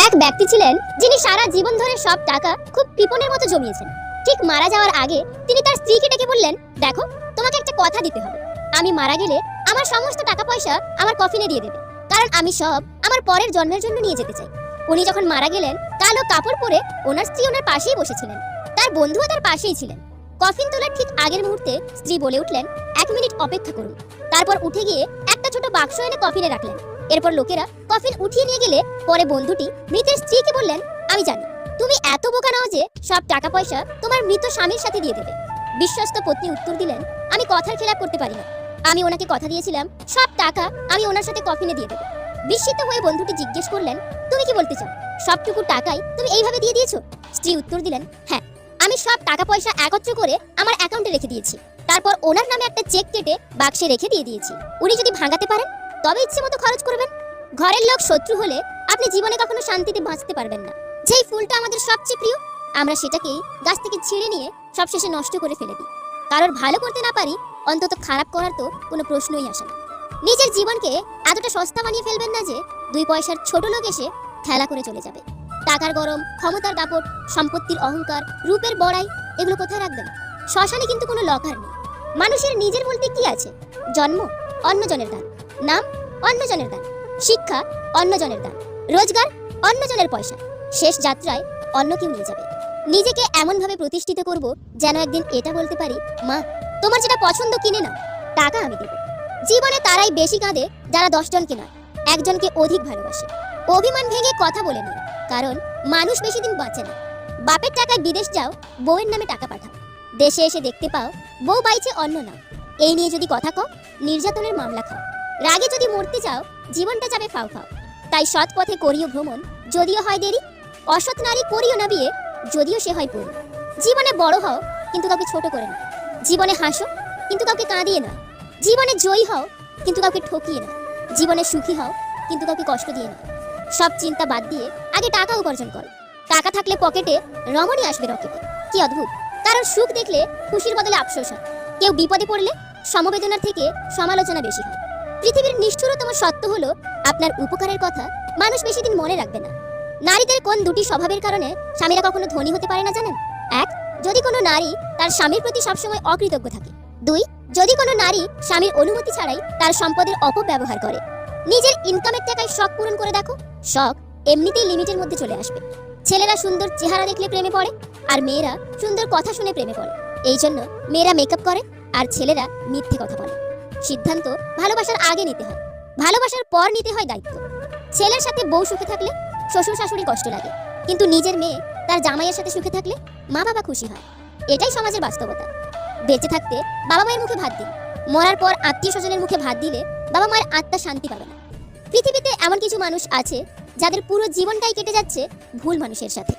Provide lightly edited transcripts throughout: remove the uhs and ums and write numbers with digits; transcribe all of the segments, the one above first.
এক ব্যক্তি ছিলেন যিনি সারা জীবন ধরে সব টাকা খুব কৃপণের মতো জমিয়েছেন। ঠিক মারা যাওয়ার আগে তিনি তার স্ত্রীকে ডেকে বললেন, দেখো, তোমাকে একটা কথা দিতে হবে। আমি মারা গেলে আমার সমস্ত টাকা পয়সা আমার কফিনে দিয়ে দেবে, কারণ আমি সব আমার পরের জন্মের জন্য নিয়ে যেতে চাই। উনি যখন মারা গেলেন, কালো কাপড় পরে ওনার স্ত্রী ওনার পাশেই বসেছিলেন। তার বন্ধুও তার পাশেই ছিলেন। কফিন তোলার ঠিক আগের মুহূর্তে স্ত্রী বলে উঠলেন, 1 মিনিট অপেক্ষা করুন। তারপর উঠে গিয়ে একটা ছোট বাক্স এনে কফিনে রাখলেন। এরপর লোকেরা কফিন উঠিয়ে নিয়ে গেলে পরে বন্ধুটি মৃতের স্ত্রীকে বললেন, আমি জানি তুমি এত বোকা নাও যে সব টাকা পয়সা তোমার মৃত স্বামীর সাথে দিয়ে দেবে। বিশ্বস্ত পত্নী উত্তর দিলেন, আমি কথার খেলাপ করতে পারি না। আমি ওনাকে কথা দিয়েছিলাম সব টাকা আমি ওনার সাথে কফিনে দিয়ে দেবো। বিস্মিত হয়ে বন্ধুটি জিজ্ঞেস করলেন, তুমি কি বলতে চাও? সবটুকু টাকাই তুমি এইভাবে দিয়ে দিয়েছো? স্ত্রী উত্তর দিলেন, হ্যাঁ, আমি সব টাকা পয়সা একত্র করে আমার অ্যাকাউন্টে রেখে দিয়েছি। তারপর ওনার নামে একটা চেক কেটে বাক্সে রেখে দিয়ে দিয়েছি। উনি যদি ভাঙাতে পারেন তবে ইচ্ছে মতো খরচ করবেন। ঘরের লোক শত্রু হলে আপনি জীবনে কখনো শান্তিতে বাঁচতে পারবেন না। যেই ফুলটা আমাদের সবচেয়ে প্রিয়, আমরা সেটাকেই গাছ থেকে ছিঁড়ে নিয়ে সবশেষে নষ্ট করে ফেলে দিই। কারোর ভালো করতে না পারি, অন্তত খারাপ করার তো কোনো প্রশ্নই আসে না। নিজের জীবনকে এতটা সস্তা বানিয়ে ফেলবেন না যে 2 পয়সার ছোট লোক এসে খেলা করে চলে যাবে। টাকার গরম, ক্ষমতার দাপট, সম্পত্তির অহংকার, রূপের বড়াই, এগুলো কোথায় রাখবেন? শ্মশানে কিন্তু কোনো লকার নেই। মানুষের নিজের বলতে কি আছে? জন্ম অন্যজনের দান, নাম অন্যজনের দান, শিক্ষা অন্যজনের দান, রোজগার অন্যজনের পয়সা। শেষ যাত্রায় অন্য কেউ নিয়ে যাবে। নিজেকে এমনভাবে প্রতিষ্ঠিত করব যেন একদিন এটা বলতে পারি, মা, তোমার যেটা পছন্দ কিনে নাও, টাকা আমি দেব। জীবনে তারাই বেশি কাঁদে যারা 10 জনকে নয়, একজনকে অধিক ভালোবাসে। অভিমান ভেঙে কথা বলে নেয়, কারণ মানুষ বেশি দিন বাঁচে না। বাপের টাকায় বিদেশ যাও, বউয়ের নামে টাকা পাঠাও। দেশে এসে দেখতে পাও বউ বাইছে অন্য নাও। এই নিয়ে যদি কথা কও, নির্যাতনের মামলা খাও। রাগে যদি মরতে চাও, জীবনটা যাবে ফাও ফাও। তাই সৎ পথে করিও ভ্রমণ, যদিও হয় দেরি। অসৎ নারী করিও না বিয়ে, যদিও সে হয় পরি। জীবনে বড় হও, কিন্তু কাউকে ছোট করে না। জীবনে হাসো, কিন্তু কাউকে কাঁদিয়ে না। জীবনে জয়ী হও, কিন্তু কাউকে ঠকিয়ে না। জীবনে সুখী হও, কিন্তু কাউকে কষ্ট দিয়ে না। সব চিন্তা বাদ দিয়ে আগে টাকা উপার্জন করো। টাকা থাকলে পকেটে, রমণী আসবে রকেটে। কি অদ্ভুত! কারণ সুখ দেখলে খুশির বদলে আফসোস হয়। কেউ বিপদে পড়লে সমবেদনার থেকে সমালোচনা বেশি হয়। পৃথিবীর নিষ্ঠুরতম সত্য হলো, আপনার উপকারের কথা মানুষ বেশি দিন মনে রাখবে না। নারীদের কোন 2টি স্বভাবের কারণে স্বামীরা কখনো ধনী হতে পারে না জানেন? 1, যদি কোনো নারী তার স্বামীর প্রতি সবসময় অকৃতজ্ঞ থাকে। 2, যদি কোনো নারী স্বামীর অনুমতি ছাড়াই তার সম্পদের অপব্যবহার করে। নিজের ইনকামের টাকায় শখ পূরণ করে দেখো, শখ এমনিতেই লিমিটের মধ্যে চলে আসবে। ছেলেরা সুন্দর চেহারা দেখলে প্রেমে পড়ে, আর মেয়েরা সুন্দর কথা শুনে প্রেমে পড়ে। এই জন্য মেয়েরা মেকআপ করে আর ছেলেরা মিথ্যে কথা বলে। সিদ্ধান্ত ভালোবাসার আগে নিতে হয়, ভালোবাসার পর নিতে হয় দায়িত্ব। ছেলের সাথে বউ সুখে থাকলে শ্বশুর শাশুড়ি কষ্ট লাগে, কিন্তু নিজের মেয়ে তার জামাইয়ের সাথে সুখে থাকলে মা বাবা খুশি হয়। এটাই সমাজের বাস্তবতা। বেঁচে থাকতে বাবা মায়ের মুখে ভাত দিন, মরার পর আত্মীয় স্বজনের মুখে ভাত দিলে বাবা মায়ের আত্মা শান্তি পাবে না। পৃথিবীতে এমন কিছু মানুষ আছে যাদের পুরো জীবনটাই কেটে যাচ্ছে ভুল মানুষের সাথে।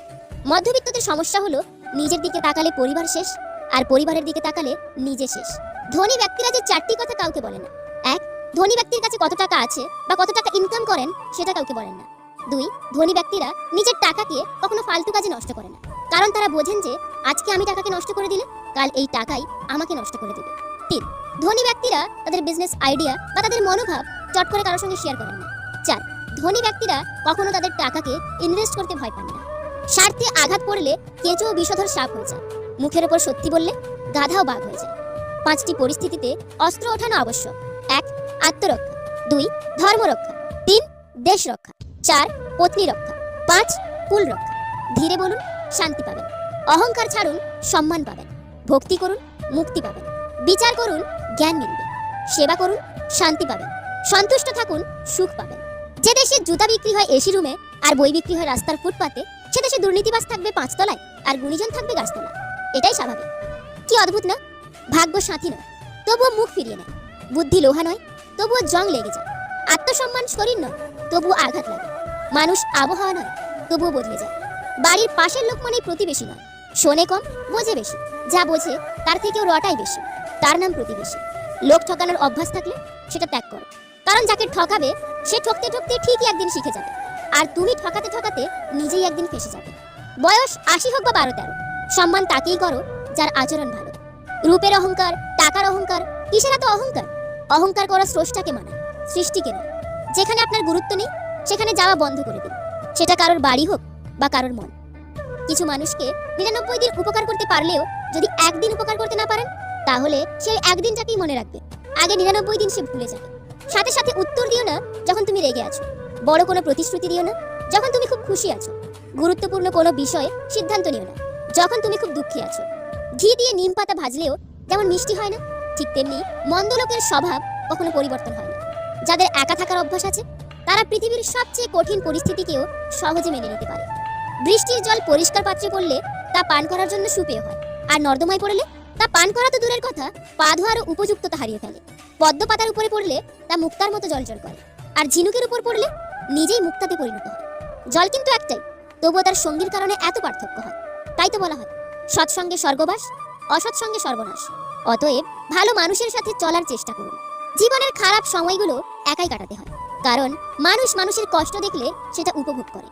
মধ্যবিত্তদের সমস্যা হলো, নিজের দিকে তাকালে পরিবার শেষ, আর পরিবারের দিকে তাকালে নিজে শেষ। ধনী ব্যক্তিরা যে 4টি কথা কাউকে বলে না। 1, ধনী ব্যক্তির কাছে কত টাকা আছে বা কত টাকা ইনকাম করেন সেটা কাউকে বলেন না। 2, ধনী ব্যক্তিরা নিজের টাকাকে কখনো ফালতু কাজে নষ্ট করে না, কারণ তারা বোঝেন যে আজকে আমি টাকাকে নষ্ট করে দিলে কাল এই টাকাই আমাকে নষ্ট করে দেবে। 3, ধনী ব্যক্তিরা তাদের বিজনেস আইডিয়া বা তাদের মনোভাব চট করে কারোর সঙ্গে শেয়ার করেন না। 4, ধনী ব্যক্তিরা কখনো তাদের টাকাকে ইনভেস্ট করতে ভয় পান না। স্বার্থে আঘাত পড়লে কেঁচো বিষধর সাপ হয়ে যায়, মুখের ওপর সত্যি বললে গাধাও বাঘ হয়ে যায়। 5টি পরিস্থিতিতে অস্ত্র ওঠানো আবশ্যক। 1, আত্মরক্ষা। 2, ধর্মরক্ষা। 3, দেশ রক্ষা। 4, পত্নী রক্ষা। 5, কুল রক্ষা। ধীরে বলুন, শান্তি পাবেন। অহংকার ছাড়ুন, সম্মান পাবেন। ভক্তি করুন, মুক্তি পাবেন। বিচার করুন, জ্ঞান মিলবে। সেবা করুন, শান্তি পাবেন। সন্তুষ্ট থাকুন, সুখ পাবেন। যে দেশে জুতা বিক্রি হয় এসি রুমে আর বই বিক্রি হয় রাস্তার ফুটপাতে, সে দেশে দুর্নীতিবাজ থাকবে 5 তলায় আর গুণীজন থাকবে গাছতলায়। এটাই স্বাভাবিক। কি অদ্ভুত না? ভাগ্য সাথী নয়, তবুও মুখ ফিরিয়ে নেয়। বুদ্ধি লোহা নয়, তবুও জং লেগে যায়। আত্মসম্মান শরীর নয়, তবুও আঘাত লাগে। মানুষ আবহাওয়া নয়, তবুও বদলে যায়। বাড়ির পাশের লোক মানেই প্রতিবেশী নয়। শোনে কম, বোঝে বেশি। যা বোঝে তার থেকেও রটাই বেশি, তার নাম প্রতিবেশী। লোক ঠকানোর অভ্যাস থাকলে সেটা ত্যাগ করো, কারণ যাকে ঠকাবে সে ঠকতে ঠকতে ঠিকই একদিন শিখে যাবে, আর তুমি ঠকাতে ঠকাতে নিজেই একদিন ফেসে যাবে। বয়স 80 হোক বা 12-13, সম্মান তাকেই করো যার আচরণ ভালো। রূপের অহংকার, টাকার অহংকার, কিসের এত অহংকার? অহংকার করা স্রষ্টাকে মানায়, সৃষ্টিকে নয়। যেখানে আপনার গুরুত্ব নেই সেখানে যাওয়া বন্ধ করে দিন। সেটা কারোর বাড়ি হোক বা কারোর মন। কিছু মানুষকে 99 দিন উপকার করতে পারলেও যদি একদিন উপকার করতে না পারেন, তাহলে সেই একদিনটাকেই মনে রাখবে, আগে 99 দিন সে ভুলে যাবে। সাথে সাথে উত্তর দিও না যখন তুমি রেগে আছো, বড় কোনো প্রতিশ্রুতি দিও না যখন তুমি খুব খুশি আছো, গুরুত্বপূর্ণ কোনো বিষয়ে সিদ্ধান্ত নিও না যখন তুমি খুব দুঃখী আছো। ঘি দিয়ে নিম পাতা ভাজলেও যেমন মিষ্টি হয় না, ঠিক তেমনি মন্দ লোকের স্বভাব কখনো পরিবর্তন হয় না। যাদের একা থাকার অভ্যাস আছে তারা পৃথিবীর সবচেয়ে কঠিন পরিস্থিতিকেও সহজে মেনে নিতে পারে। বৃষ্টির জল পরিষ্কার পাত্রে পড়লে তা পান করার জন্য সুপেয় হয়, আর নর্দমায় পড়লে তা পান করা তো দূরের কথা, পা ধোয়ারও উপযুক্ততা হারিয়ে ফেলে। পদ্ম পাতার উপরে পড়লে তা মুক্তার মতো জলজল করে, আর ঝিনুকের উপর পড়লে নিজেই মুক্তাতে পরিণত হয়। জল কিন্তু একটাই, তবুও তার সঙ্গীর কারণে এত পার্থক্য হয়। তাই তো বলা হয়, সৎসঙ্গে স্বর্গবাস, অসৎসঙ্গে সর্বনাশ। অতএব ভালো মানুষের সাথে চলার চেষ্টা করুন। জীবনের খারাপ সময়গুলো একাই কাটাতে হয়, কারণ মানুষ মানুষের কষ্ট দেখলে সেটা উপভোগ করে।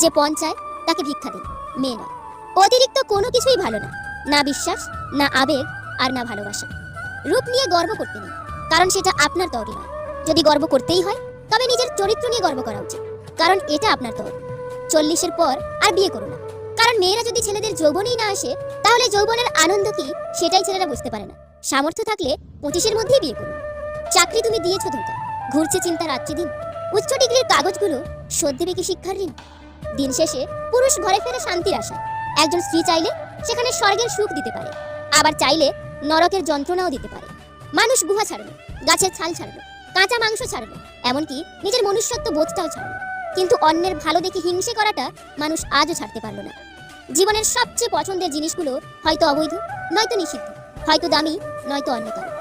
যে পণ চায় তাকে ভিক্ষা দিন, মেয়ে নয়। অতিরিক্ত কোনো কিছুই ভালো না, না বিশ্বাস, না আবেগ, আর না ভালোবাসা। রূপ নিয়ে গর্ব করতে নেই, কারণ সেটা আপনার তৈরি নয়। যদি গর্ব করতেই হয় তবে নিজের চরিত্র নিয়ে গর্ব করা উচিত, কারণ এটা আপনার তৈরি। 40-এর পর আর বিয়ে করো না, কারণ মেয়েরা যদি ছেলেদের যৌবনেই না আসে, তাহলে যৌবনের আনন্দ কি সেটাই ছেলেরা বুঝতে পারে না। সামর্থ্য থাকলে 25-এর মধ্যেই বিয়ে করুন। চাকরি তুমি দিয়েছো ধোকা, ঘুরছে চিন্তা রাত্রি দিন। উচ্চ ডিগ্রির কাগজগুলো শোধ দেবে কি শিক্ষার ঋণ? দিন শেষে পুরুষ ঘরে ফেরে শান্তির আশা। একজন স্ত্রী চাইলে সেখানে স্বর্গের সুখ দিতে পারে, আবার চাইলে নরকের যন্ত্রণাও দিতে পারে। মানুষ গুহা ছাড়লো, গাছের ছাল ছাড়লো, কাঁচা মাংস ছাড়লো, এমনকি নিজের মনুষ্যত্ব বোধটাও ছাড়লো, কিন্তু অন্যের ভালো দেখে হিংসে করাটা মানুষ আজও ছাড়তে পারলো না। জীবনের সবচেয়ে পছন্দের জিনিসগুলো হয়তো অবৈধ, নয়তো নিষিদ্ধ, হয়তো দামি, নয়তো অন্য কারো।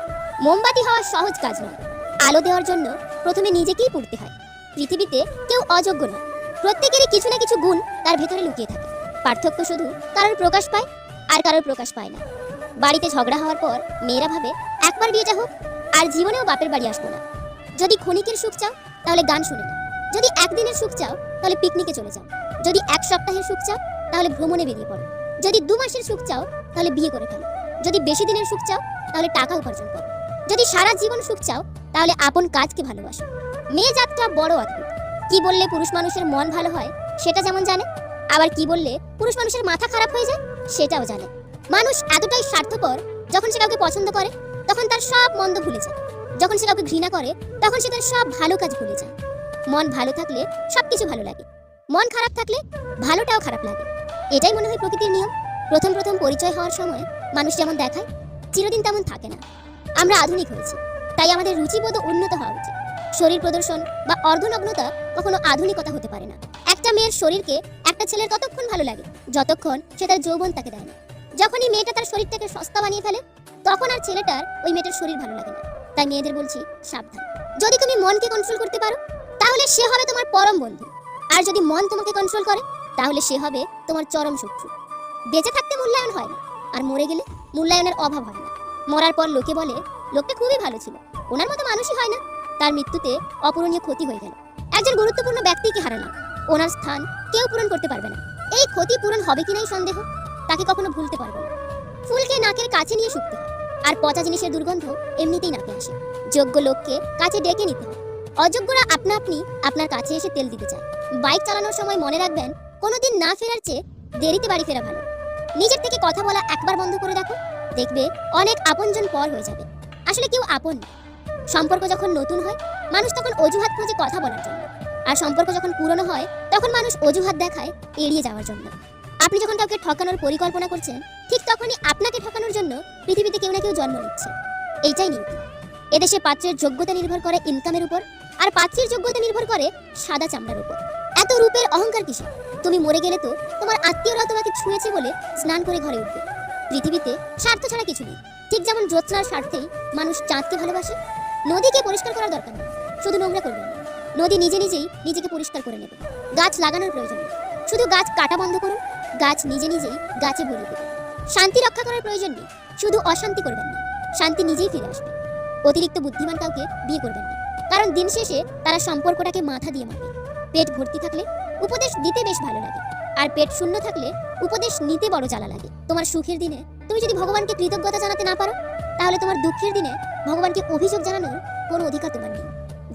মোমবাতি হওয়া সহজ কাজ নয়, আলো দেওয়ার জন্য প্রথমে নিজেকেই পড়তে হয়। পৃথিবীতে কেউ অযোগ্য নয়, প্রত্যেকেরই কিছু না কিছু গুণ তার ভেতরে লুকিয়ে থাকে। পার্থক্য শুধু কারোর প্রকাশ পায় আর কারোর প্রকাশ পায় না। বাড়িতে ঝগড়া হওয়ার পর মেয়েরা ভাবে একবার বিয়েটা হোক, আর জীবনেও বাপের বাড়ি আসবো না। যদি ক্ষণিকের সুখ চাও তাহলে গান শুনে নাও, যদি একদিনের সুখ চাও তাহলে পিকনিকে চলে যাও, যদি এক সপ্তাহের সুখ চাও তাহলে ভ্রমণে বেরিয়ে পড়ো, যদি 2 মাসের সুখ চাও তাহলে বিয়ে করে ফেলো, যদি বেশি দিনের সুখ চাও তাহলে টাকা উপার্জন করো, যদি সারা জীবন সুখ চাও তাহলে আপন কাজকে ভালোবাসো। মেয়ে জাতটা বড় অদ্ভুত। কি বললে পুরুষ মানুষের মন ভালো হয় সেটা যেমন জানে, আবার কি বললে পুরুষ মানুষের মাথা খারাপ হয়ে যায় সেটাও জানে। মানুষ এতটাই স্বার্থপর, যখন সে কাউকে পছন্দ করে তখন তার সব মন্দ ভুলে যায়, যখন সে কাউকে ঘৃণা করে তখন সে তার সব ভালো কাজ ভুলে যায়। মন ভালো থাকলে সবকিছু ভালো লাগে, মন খারাপ থাকলে ভালোটাও খারাপ লাগে। এটাই মনে হয় প্রকৃতির নিয়ম। প্রথম প্রথম পরিচয় হওয়ার সময় মানুষ যেমন দেখায়, চিরদিন তেমন থাকে না। আমরা আধুনিক হয়েছি, তাই আমাদের রুচিবোধ উন্নত হওয়া উচিত। শরীর প্রদর্শন বা অর্ধনগ্নতা কখনো আধুনিকতা হতে পারে না। একটা মেয়ের শরীরকে একটা ছেলের ততক্ষণ ভালো লাগে যতক্ষণ সে তার যৌবন তাকে দেয় না। যখনই মেয়েটা তার শরীরটাকে সস্তা বানিয়ে ফেলে, তখন আর ছেলেটার ওই মেয়েটার শরীর ভালো লাগে না। তাই মেয়েদের বলছি, সাবধান। যদি তুমি মনকে কন্ট্রোল করতে পারো তাহলে সে হবে তোমার পরম বন্ধু, আর যদি মন তোমাকে কন্ট্রোল করে তাহলে সে হবে তোমার চরম শত্রু। বেঁচে থাকতে মূল্যায়ন হয় না, আর মরে গেলে মূল্যায়নের অভাব হয় না। মরার পর লোকে বলে লোকটা খুবই ভালো ছিল, ওনার মতো মানুষই হয় না। তার মৃত্যুতে অপূরণীয় ক্ষতি হয়ে গেল। একজন গুরুত্বপূর্ণ ব্যক্তিকে হারালাম, ওনার স্থান কেউ পূরণ করতে পারবে না। এই ক্ষতি পূরণ হবে কিনাই সন্দেহ, তাকে কখনো ভুলতে পারবো না। ফুলকে নাকের কাছে নিয়ে শুকতে হয়, আর পচা জিনিসের দুর্গন্ধ এমনিতেই নাকে আসে। যোগ্য লোককে কাছে ডেকে নিতে হয়, অযোগ্যরা আপনা আপনি আপনার কাছে এসে তেল দিতে চায়। বাইক চালানোর সময় মনে রাখবেন, কোনোদিন না ফেরার চেয়ে দেরিতে বাড়ি ফেরা ভালো। নিজের থেকে কথা বলা একবার বন্ধ করে দেখো, দেখবে অনেক আপনজন পর হয়ে যাবে। আসলে কেউ আপন না। সম্পর্ক যখন নতুন হয় মানুষ তখন অজুহাত খোঁজে কথা বলার জন্য, আর সম্পর্ক যখন পুরনো হয় তখন মানুষ অজুহাত দেখায় এড়িয়ে যাওয়ার জন্য। আপনি যখন কাউকে ঠকানোর পরিকল্পনা করছেন, ঠিক তখনই আপনাকে ঠকানোর জন্য পৃথিবীতে কেউ না কেউ জন্ম নিচ্ছে। এইটাই নিয়তি। এদেশে পাত্রের যোগ্যতা নির্ভর করে ইনকামের উপর, আর পাত্রের যোগ্যতা নির্ভর করে সাদা চামড়ার উপর। এত রূপের অহংকার কিসে? তুমি মরে গেলে তো তোমার আত্মীয়রা তোমাকে ছুঁয়েছে বলে স্নান করে ঘরে উঠবে। পৃথিবীতে স্বার্থ ছাড়া কিছু নেই। ঠিক যেমন জ্যোৎস্নার স্বার্থেই মানুষ চাঁদকে ভালোবাসে। নদীকে পরিষ্কার করার দরকার নেই, শুধু নোংরা করবেন না। নদী নিজে নিজেই নিজেকে পরিষ্কার করে নেবে। গাছ লাগানোর প্রয়োজন নেই, শুধু গাছ কাটা বন্ধ করুন, গাছ নিজে নিজেই গাছে ভরে দেবে। শান্তি রক্ষা করার প্রয়োজন নেই, শুধু অশান্তি করবেন না, শান্তি নিজেই ফিরে আসবে। অতিরিক্ত বুদ্ধিমান কাউকে বিয়ে করবেন না, কারণ দিন শেষে তারা সম্পর্কটাকে মাথা দিয়ে মারবে। পেট ভর্তি থাকলে উপদেশ দিতে বেশ ভালো লাগে, আর পেট শূন্য থাকলে উপদেশ নিতে বড় জ্বালা লাগে। তোমার সুখের দিনে তুমি যদি ভগবানকে কৃতজ্ঞতা জানাতে না পারো, তাহলে তোমার দুঃখের দিনে ভগবানকে অভিযোগ জানানোর কোনো অধিকার তোমার নেই।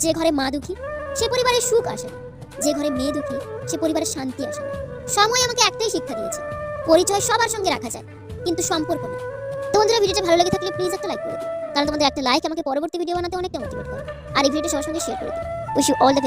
যে ঘরে মা দুঃখী, সে পরিবারে সুখ আসে না। যে ঘরে মেয়ে দুঃখী সে পরিবারের শান্তি আসে না। সময় আমাকে একটাই শিক্ষা দিয়েছে, পরিচয় সবার সঙ্গে রাখা যায় কিন্তু সম্পর্ক না। তো বন্ধুরা, ভিডিওটা ভালো লেগে থাকলে প্লিজ একটা লাইক করে দিও, কারণ তোমাদের একটা লাইক আমাকে পরবর্তী ভিডিও বানাতে অনেকটা মোটিভেট করে। আর এই ভিডিওটা সবার সঙ্গে শেয়ার করে দিও। Wish you all the